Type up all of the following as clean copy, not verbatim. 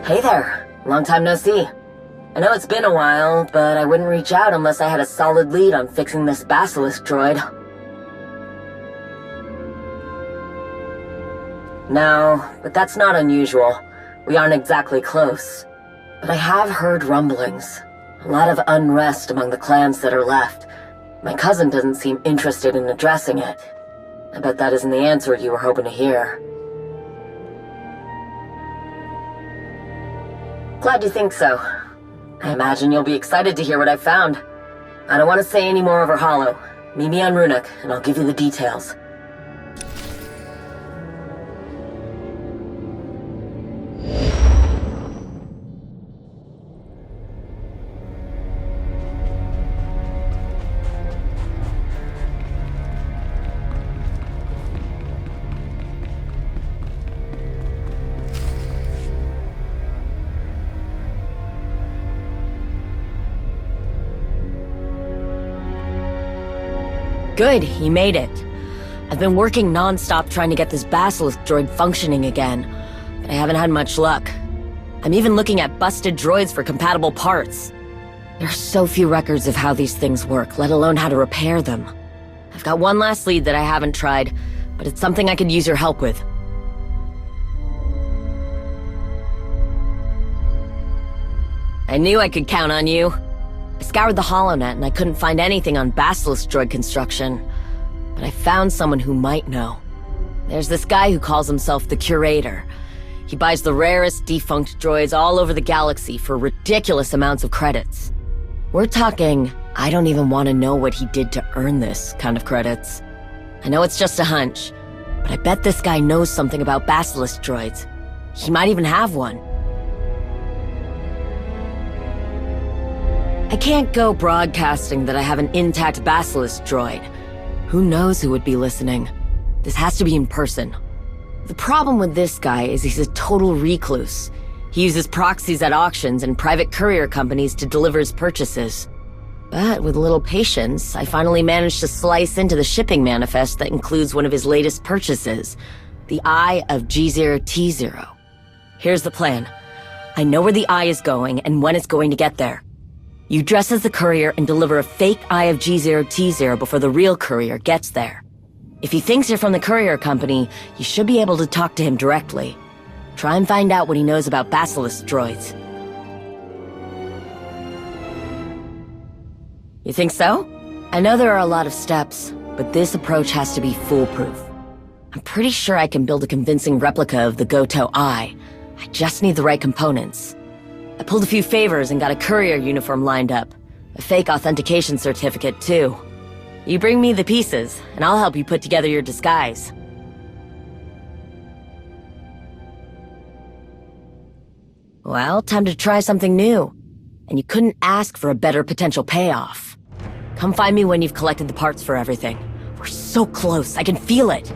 Hey there. Long time no see. I know it's been a while, but I wouldn't reach out unless I had a solid lead on fixing this Basilisk droid. No, but that's not unusual. We aren't exactly close. But I have heard rumblings. A lot of unrest among the clans that are left. My cousin doesn't seem interested in addressing it. I bet that isn't the answer you were hoping to hear. Glad you think so. I imagine you'll be excited to hear what I've found. I don't want to say any more over Hollow. Meet me on Runic, and I'll give you the details. Good, he made it. I've been working non-stop trying to get this Basilisk droid functioning again, but I haven't had much luck. I'm even looking at busted droids for compatible parts. There are so few records of how these things work, let alone how to repair them. I've got one last lead that I haven't tried, but it's something I could use your help with. I knew I could count on you. I scoured the HoloNet and I couldn't find anything on Basilisk droid construction, but I found someone who might know. There's this guy who calls himself the Curator. He buys the rarest defunct droids all over the galaxy for ridiculous amounts of credits. We're talking, I don't even want to know what he did to earn this kind of credits. I know it's just a hunch, but I bet this guy knows something about Basilisk droids. He might even have one. I can't go broadcasting that I have an intact Basilisk droid. Who knows who would be listening? This has to be in person. The problem with this guy is he's a total recluse. He uses proxies at auctions and private courier companies to deliver his purchases. But with a little patience, I finally managed to slice into the shipping manifest that includes one of his latest purchases, the Eye of G0T0. Here's the plan. I know where the Eye is going and when it's going to get there. You dress as the courier and deliver a fake Eye of G0T0 before the real courier gets there. If he thinks you're from the courier company, you should be able to talk to him directly. Try and find out what he knows about Basilisk droids. You think so? I know there are a lot of steps, but this approach has to be foolproof. I'm pretty sure I can build a convincing replica of the Goto Eye. I just need the right components. I pulled a few favors and got a courier uniform lined up. A fake authentication certificate, too. You bring me the pieces, and I'll help you put together your disguise. Well, time to try something new. And you couldn't ask for a better potential payoff. Come find me when you've collected the parts for everything. We're so close, I can feel it.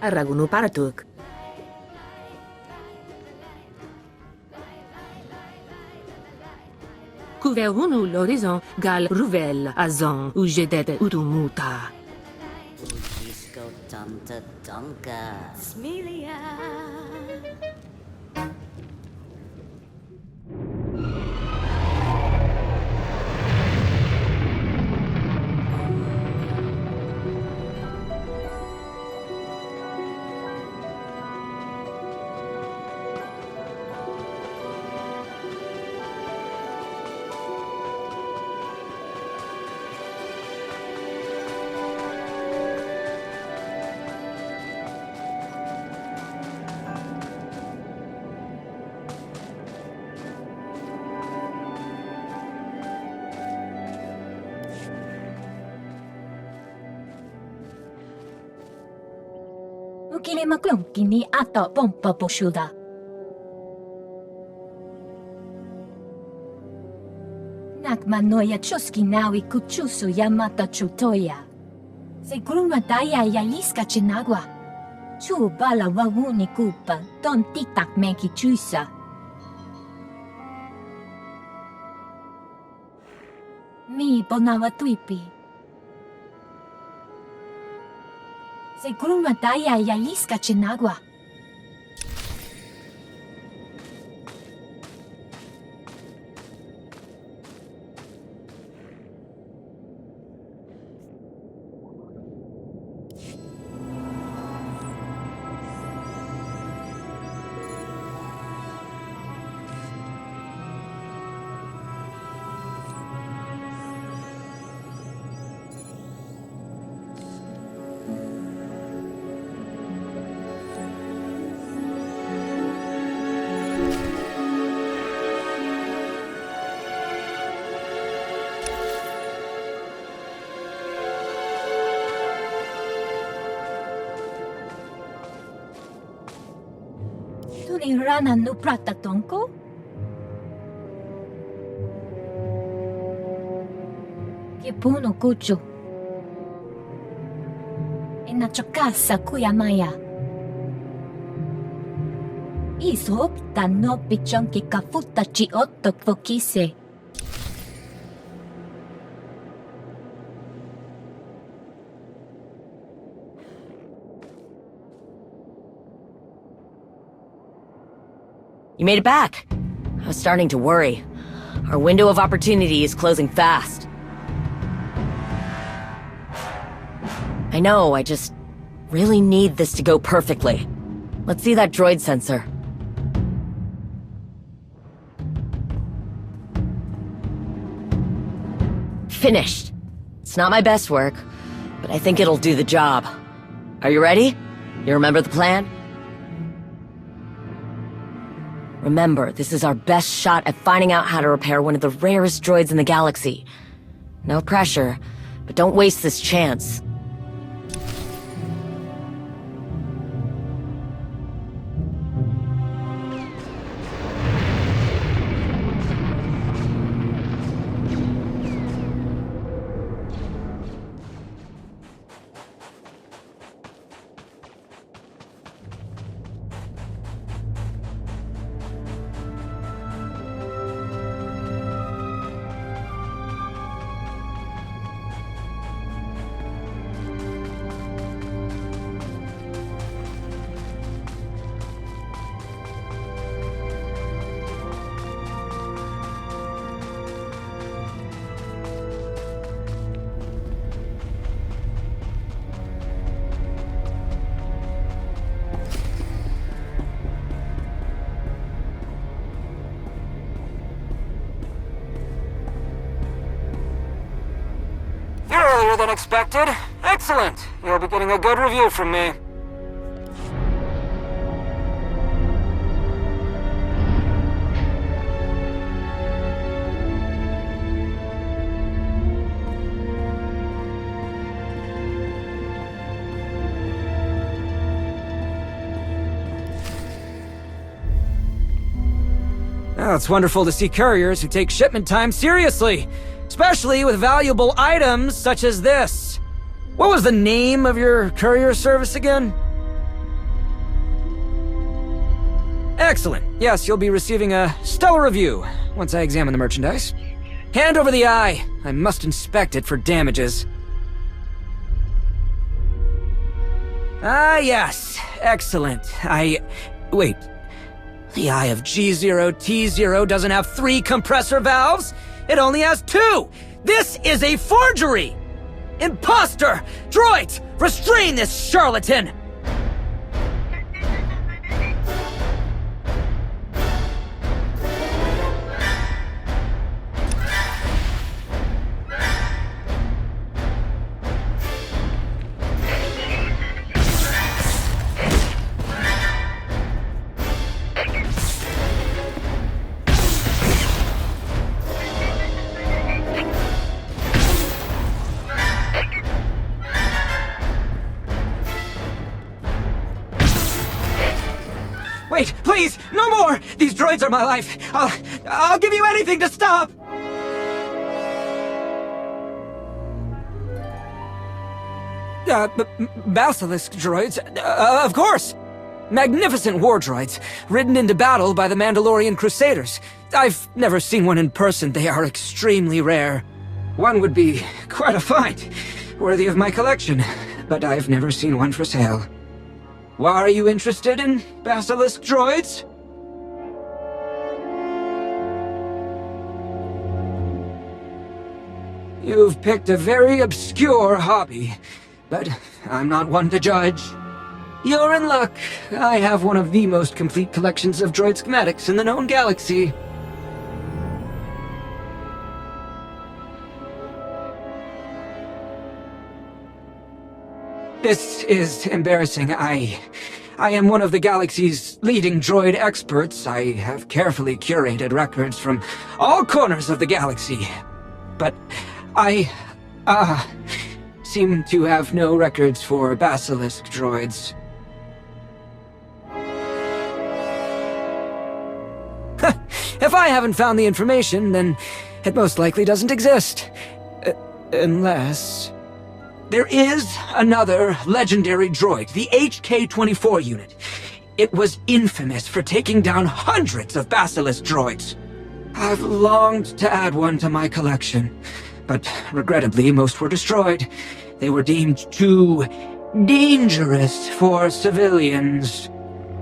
Arragunu paratuk. Couvrons-nous l'horizon, gal ruvel, azon, ou jedet utumuta. Ujisko tonta tonka. Smilia. Ukile maklonki ni ato pompa poshuda. Nakmanoya chuski nawi kuchusu yamata chutoya. Segruma daya yaliska chinagwa. Chu bala wawuni kupa, don titak meki chusa. Mi bonawa tuipi. Segruma daya yaliska chinagwa. Rana no prata tonko? Che puno kuchu. E na chokasa kuyamaya. Iso opta no pichon ki kafuta chi otto fokise. You made it back. I was starting to worry. Our window of opportunity is closing fast. I know, I just really need this to go perfectly. Let's see that droid sensor. finished. It's not my best work, but I think it'll do the job. Are you ready? You remember the plan? Remember, this is our best shot at finding out how to repair one of the rarest droids in the galaxy. No pressure, but don't waste this chance. Earlier than expected. Excellent. You'll be getting a good review from me. Oh, it's wonderful to see couriers who take shipment time seriously. Especially with valuable items such as this. What was the name of your courier service again? Excellent. Yes, you'll be receiving a stellar review once I examine the merchandise. Hand over the eye. I must inspect it for damages. Ah, yes. Excellent. Wait. The eye of G0T0 doesn't have 3 compressor valves? It only has 2! This is a forgery! Imposter! Droid! Restrain this charlatan! Wait, please, no more! These droids are my life. I'll give you anything to stop! Basilisk droids? Of course! Magnificent war droids, ridden into battle by the Mandalorian Crusaders. I've never seen one in person. They are extremely rare. One would be quite a find, worthy of my collection, but I've never seen one for sale. Why are you interested in Basilisk droids? You've picked a very obscure hobby, but I'm not one to judge. You're in luck. I have one of the most complete collections of droid schematics in the known galaxy. This is embarrassing. I am one of the galaxy's leading droid experts. I have carefully curated records from all corners of the galaxy. But I seem to have no records for Basilisk droids. If I haven't found the information, then it most likely doesn't exist. Unless... There is another legendary droid, the HK-24 unit. It was infamous for taking down hundreds of Basilisk droids. I've longed to add one to my collection, but regrettably most were destroyed. They were deemed too dangerous for civilians.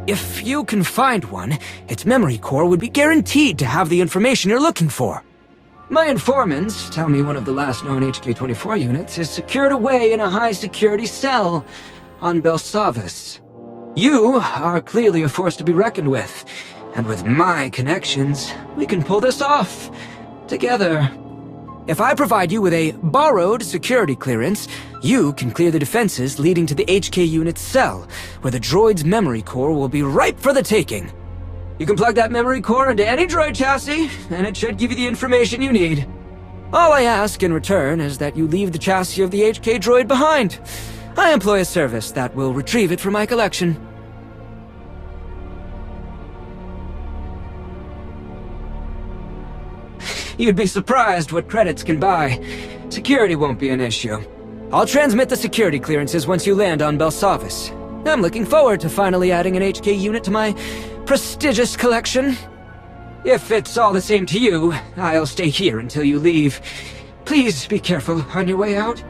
If you can find one, its memory core would be guaranteed to have the information you're looking for. My informants tell me one of the last known HK-24 units is secured away in a high-security cell on Belsavis. You are clearly a force to be reckoned with, and with my connections, we can pull this off together. If I provide you with a borrowed security clearance, you can clear the defenses leading to the HK unit's cell, where the droid's memory core will be ripe for the taking. You can plug that memory core into any droid chassis, and it should give you the information you need. All I ask in return is that you leave the chassis of the HK droid behind. I employ a service that will retrieve it from my collection. You'd be surprised what credits can buy. Security won't be an issue. I'll transmit the security clearances once you land on Belsavis. I'm looking forward to finally adding an HK unit to my prestigious collection. If it's all the same to you, I'll stay here until you leave. Please be careful on your way out.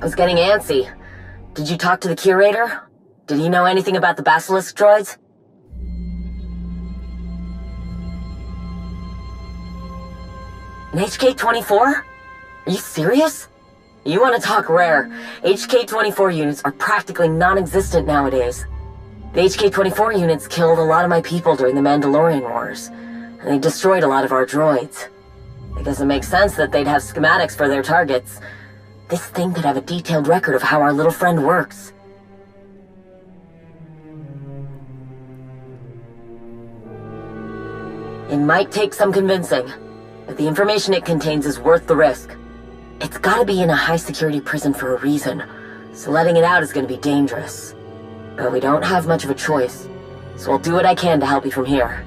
I was getting antsy. Did you talk to the curator? Did he know anything about the Basilisk droids? An HK-24? Are you serious? You want to talk rare. HK-24 units are practically non-existent nowadays. The HK-24 units killed a lot of my people during the Mandalorian Wars, and they destroyed a lot of our droids. I guess it makes sense that they'd have schematics for their targets. This thing could have a detailed record of how our little friend works. It might take some convincing, but the information it contains is worth the risk. It's gotta be in a high-security prison for a reason, so letting it out is gonna be dangerous. But we don't have much of a choice, so I'll do what I can to help you from here.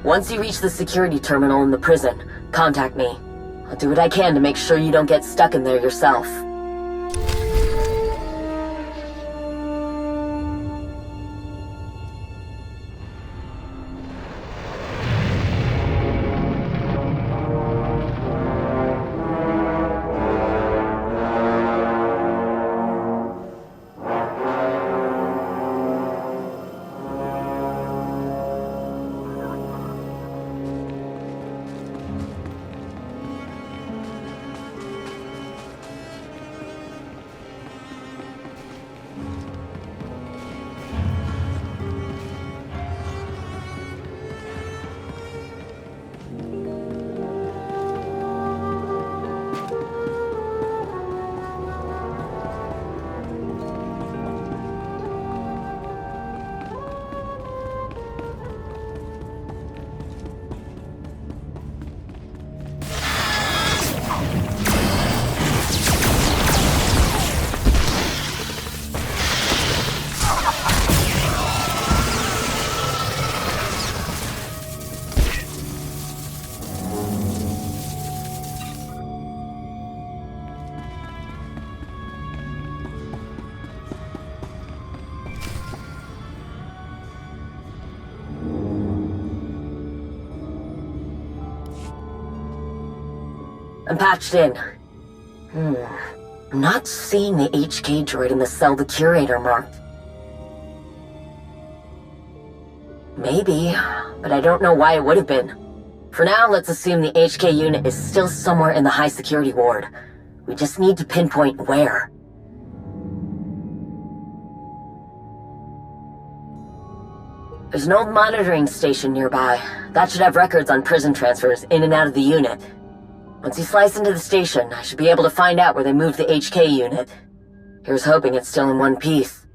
Once you reach the security terminal in the prison, contact me. I'll do what I can to make sure you don't get stuck in there yourself. I'm patched in. I'm not seeing the HK droid in the cell the curator marked. Maybe, but I don't know why it would have been. For now, let's assume the HK unit is still somewhere in the high security ward. We just need to pinpoint where. There's an old monitoring station nearby. That should have records on prison transfers in and out of the unit. Once you slice into the station, I should be able to find out where they moved the HK unit. Here's hoping it's still in one piece.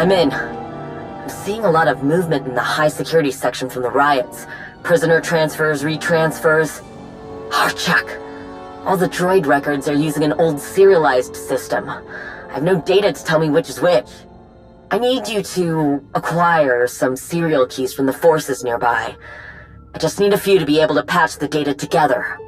I'm in. I'm seeing a lot of movement in the high security section from the riots. Prisoner transfers, retransfers. Check. All the droid records are using an old serialized system. I have no data to tell me which is which. I need you to acquire some serial keys from the forces nearby. I just need a few to be able to patch the data together.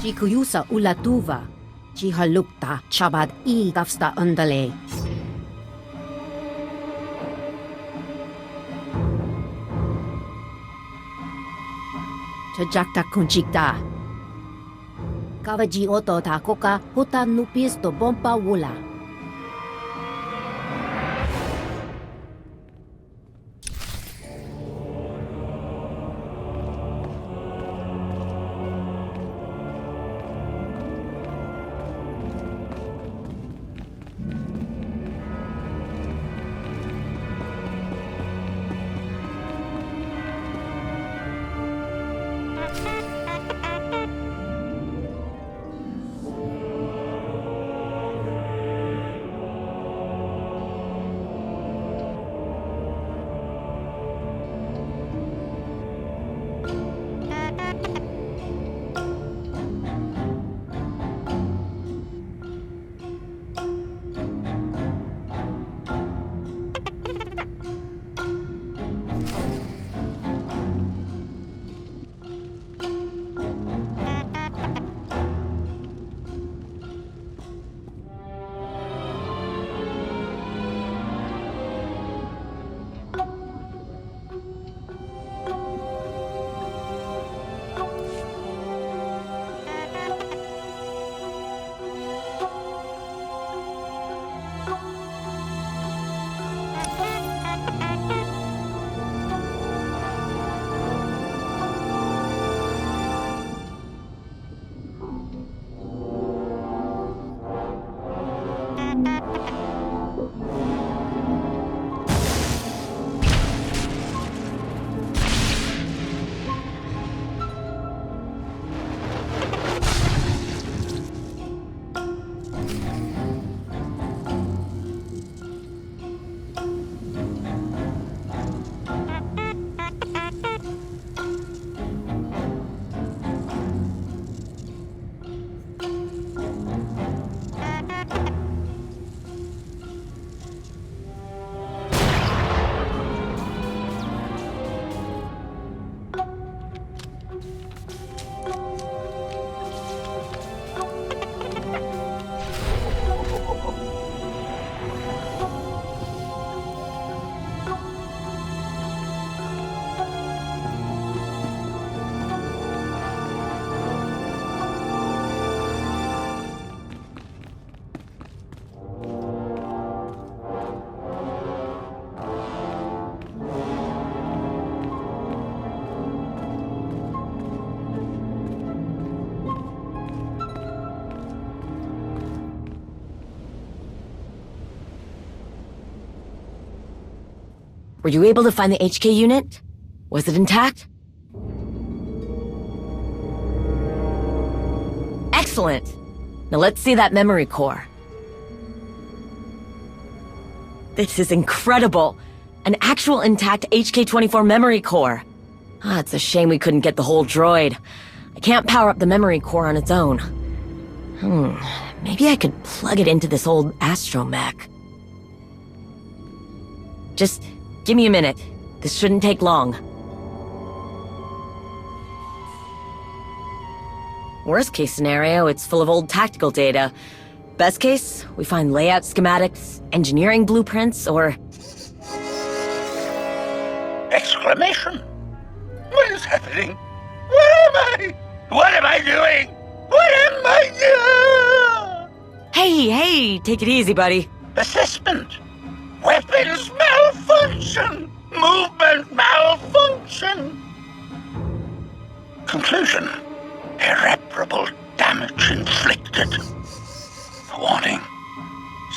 Jikuyusa ulatuva, jihalukta chabad I gafsta undale. Chajakta kunchikta. Kavaji oto ta koka huta nupis to bompa wula. Were you able to find the HK unit? Was it intact? Excellent! Now let's see that memory core. This is incredible! An actual intact HK-24 memory core. It's a shame we couldn't get the whole droid. I can't power up the memory core on its own. Maybe I could plug it into this old astromech. Just give me a minute. This shouldn't take long. Worst case scenario, it's full of old tactical data. Best case, we find layout schematics, engineering blueprints, or... Exclamation! What is happening? Where am I? What am I doing? What am I doing? Hey, take it easy, buddy. Assessment. Weapons malfunction. Movement malfunction. Conclusion. Irreparable damage inflicted. Warning.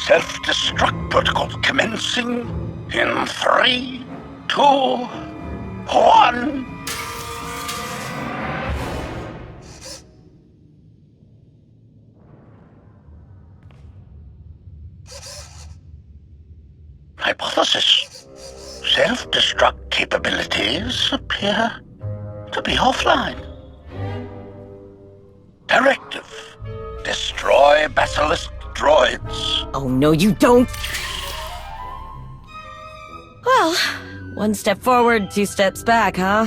Self-destruct protocol commencing in 3, 2, 1. Hypothesis. Self-destruct capabilities appear to be offline. Directive. Destroy Basilisk droids. Oh, no, you don't! Well, one step forward, 2 steps back, huh?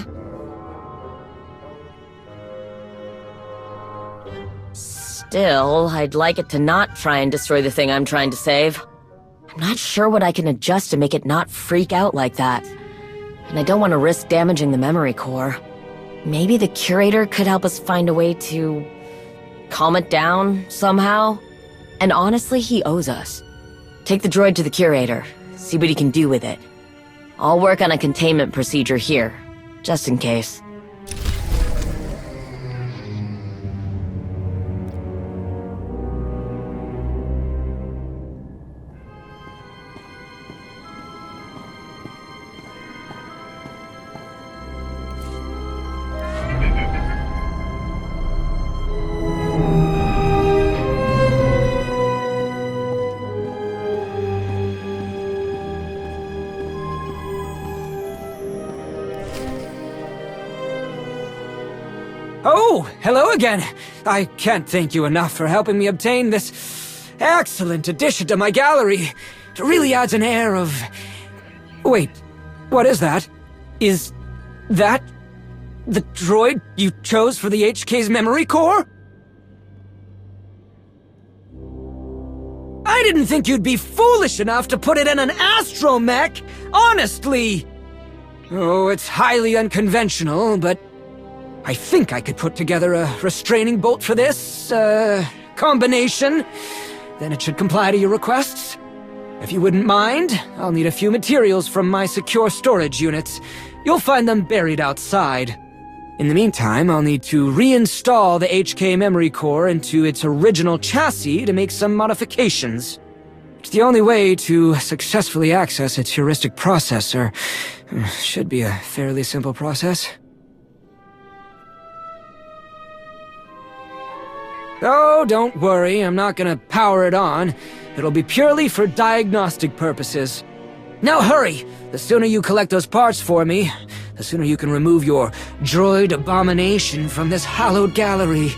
Still, I'd like it to not try and destroy the thing I'm trying to save. I'm not sure what I can adjust to make it not freak out like that. And I don't want to risk damaging the memory core. Maybe the curator could help us find a way to... calm it down, somehow? And honestly, he owes us. Take the droid to the curator, see what he can do with it. I'll work on a containment procedure here, just in case. Oh, hello again. I can't thank you enough for helping me obtain this excellent addition to my gallery. It really adds an air of... Wait, what is that? Is that the droid you chose for the HK's memory core? I didn't think you'd be foolish enough to put it in an astromech, honestly! Oh, it's highly unconventional, but I think I could put together a restraining bolt for this, combination. Then it should comply to your requests. If you wouldn't mind, I'll need a few materials from my secure storage units. You'll find them buried outside. In the meantime, I'll need to reinstall the HK memory core into its original chassis to make some modifications. It's the only way to successfully access its heuristic processor. Should be a fairly simple process. Oh, don't worry, I'm not gonna power it on. It'll be purely for diagnostic purposes. Now hurry! The sooner you collect those parts for me, the sooner you can remove your droid abomination from this hallowed gallery.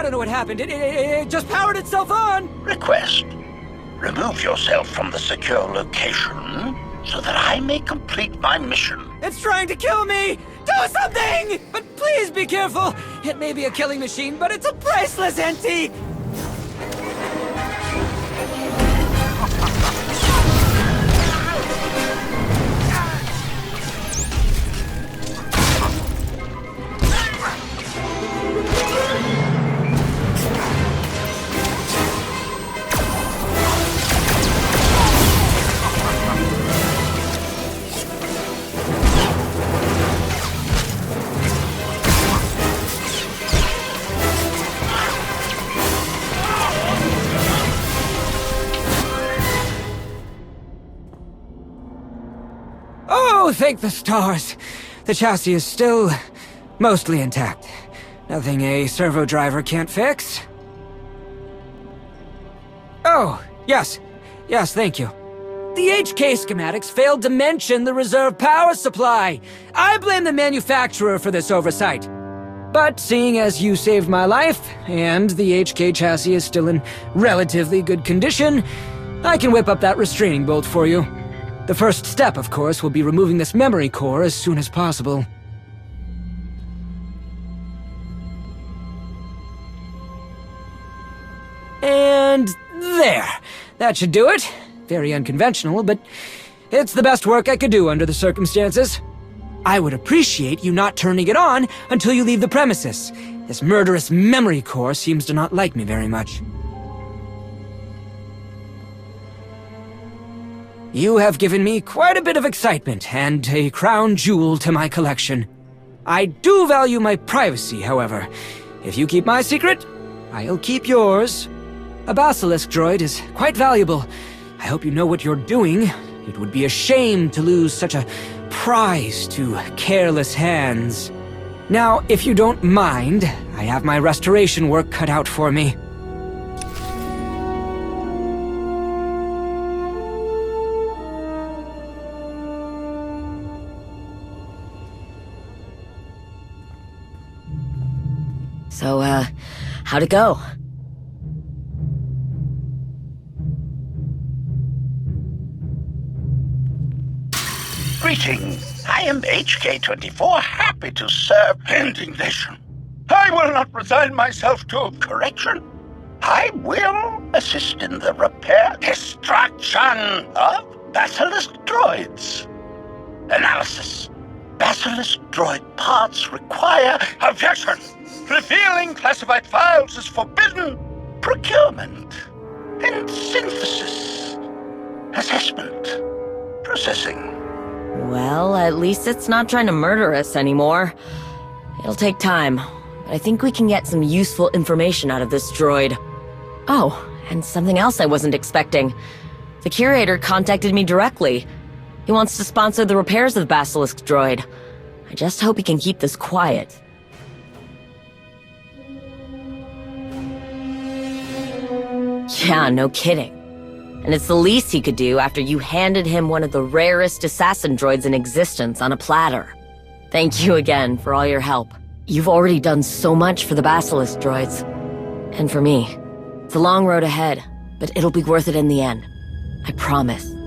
don't know what happened. It just powered itself on! Request. Remove yourself from the secure location so that I may complete my mission. It's trying to kill me! Do something! But please be careful! It may be a killing machine, but it's a priceless antique! Oh, thank the stars! The chassis is still mostly intact. Nothing a servo driver can't fix. Oh, yes. Yes, thank you. The HK schematics failed to mention the reserve power supply. I blame the manufacturer for this oversight. But seeing as you saved my life, and the HK chassis is still in relatively good condition, I can whip up that restraining bolt for you. The first step, of course, will be removing this memory core as soon as possible. And there! That should do it. Very unconventional, but it's the best work I could do under the circumstances. I would appreciate you not turning it on until you leave the premises. This murderous memory core seems to not like me very much. You have given me quite a bit of excitement and a crown jewel to my collection. I do value my privacy, however. If you keep my secret, I'll keep yours. A Basilisk droid is quite valuable. I hope you know what you're doing. It would be a shame to lose such a prize to careless hands. Now, if you don't mind, I have my restoration work cut out for me. So, how'd it go? Greetings. I am HK-24, happy to serve. Indignation. I will not resign myself to correction. I will assist in the repair, destruction of Basilisk droids. Analysis. Basilisk droid parts require objection. Revealing classified files is forbidden. Procurement and synthesis. Assessment. Processing. Well, at least it's not trying to murder us anymore. It'll take time, but I think we can get some useful information out of this droid. Oh, and something else I wasn't expecting. The curator contacted me directly. He wants to sponsor the repairs of the Basilisk droid. I just hope he can keep this quiet. Yeah, no kidding. And it's the least he could do after you handed him one of the rarest assassin droids in existence on a platter. Thank you again for all your help. You've already done so much for the Basilisk droids. And for me. It's a long road ahead, but it'll be worth it in the end. I promise.